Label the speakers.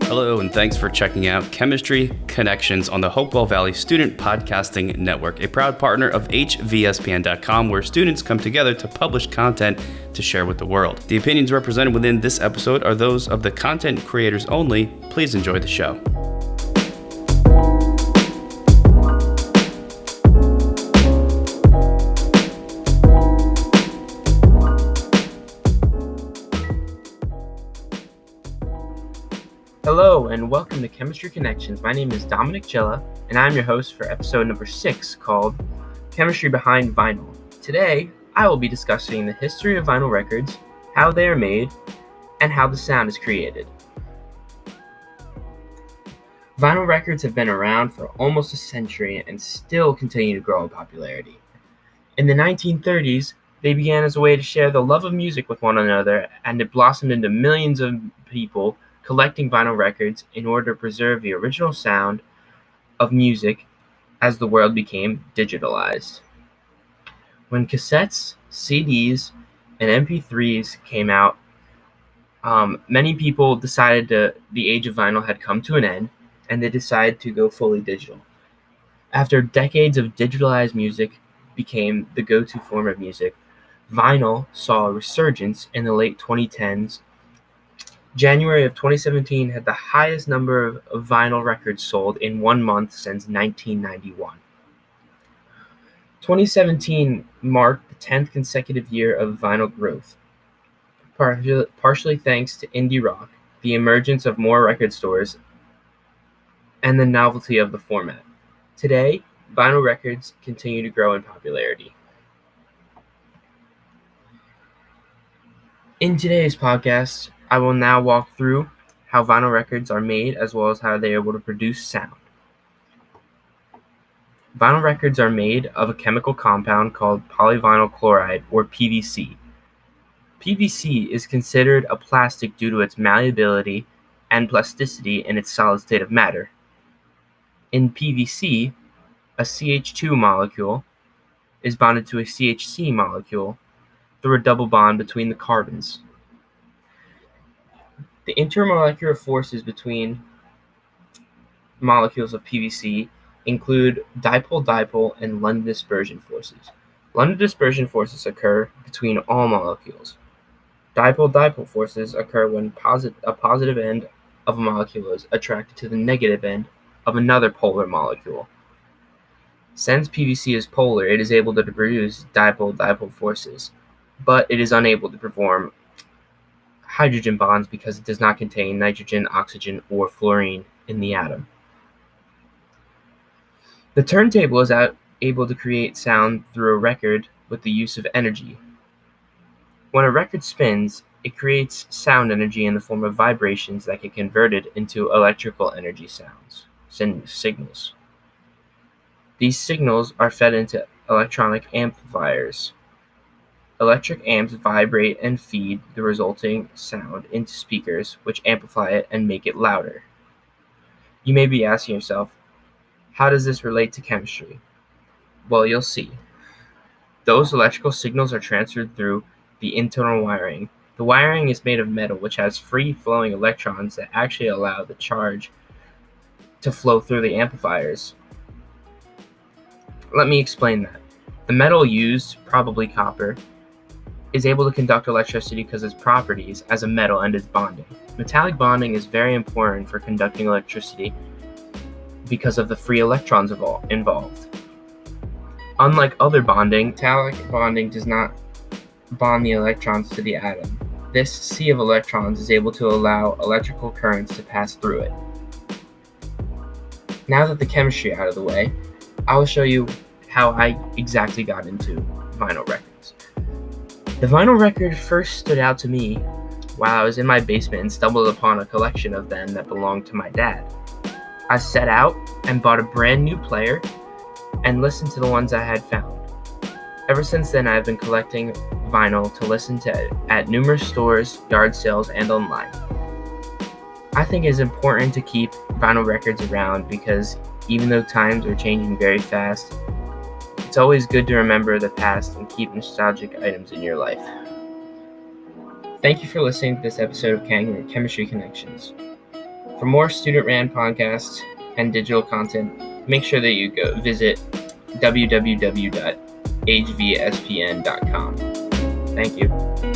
Speaker 1: Hello, and thanks for checking out Chemistry Connections on the Hopewell Valley Student Podcasting Network, a proud partner of hvspn.com, where students come together to publish content to share with the world. The opinions represented within this episode are those of the content creators only. Please enjoy the show.
Speaker 2: Hello and welcome to Chemistry Connections. My name is Dominic Chila and I'm your host for episode number 6 called Chemistry Behind Vinyl. Today, I will be discussing the history of vinyl records, how they are made, and how the sound is created. Vinyl records have been around for almost a century and still continue to grow in popularity. In the 1930s, they began as a way to share the love of music with one another, and it blossomed into millions of people collecting vinyl records in order to preserve the original sound of music as the world became digitalized. When cassettes, CDs, and MP3s came out, many people decided the age of vinyl had come to an end, and they decided to go fully digital. After decades of digitalized music became the go-to form of music, vinyl saw a resurgence in the late 2010s. January of 2017 had the highest number of vinyl records sold in 1 month since 1991. 2017 marked the 10th consecutive year of vinyl growth, partially thanks to indie rock, the emergence of more record stores, and the novelty of the format. Today, vinyl records continue to grow in popularity. In today's podcast, I will now walk through how vinyl records are made as well as how they are able to produce sound. Vinyl records are made of a chemical compound called polyvinyl chloride, or PVC. PVC is considered a plastic due to its malleability and plasticity in its solid state of matter. In PVC, a CH2 molecule is bonded to a CHC molecule through a double bond between the carbons. The intermolecular forces between molecules of PVC include dipole-dipole and London dispersion forces. London dispersion forces occur between all molecules. Dipole-dipole forces occur when a positive end of a molecule is attracted to the negative end of another polar molecule. Since PVC is polar, it is able to produce dipole-dipole forces, but it is unable to perform hydrogen bonds because it does not contain nitrogen, oxygen, or fluorine in the atom. The turntable is able to create sound through a record with the use of energy. When a record spins, it creates sound energy in the form of vibrations that get converted into electrical energy signals. These signals are fed into electronic amplifiers. Electric amps vibrate and feed the resulting sound into speakers, which amplify it and make it louder. You may be asking yourself, how does this relate to chemistry? Well, you'll see. Those electrical signals are transferred through the internal wiring. The wiring is made of metal, which has free-flowing electrons that actually allow the charge to flow through the amplifiers. Let me explain that. The metal used, probably copper, is able to conduct electricity because of its properties as a metal and its bonding. Metallic bonding is very important for conducting electricity because of the free electrons involved. Unlike other bonding, metallic bonding does not bond the electrons to the atom. This sea of electrons is able to allow electrical currents to pass through it. Now that the chemistry is out of the way, I will show you how I exactly got into vinyl records. The vinyl record first stood out to me while I was in my basement and stumbled upon a collection of them that belonged to my dad. I set out and bought a brand new player and listened to the ones I had found. Ever since then, I have been collecting vinyl to listen to at numerous stores, yard sales, and online. I think it is important to keep vinyl records around because even though times are changing very fast, It's always good to remember the past and keep nostalgic items in your life. Thank you for listening to this episode of Chemistry Connections. For more student-ran podcasts and digital content, make sure that you go visit www.hvspn.com. Thank you.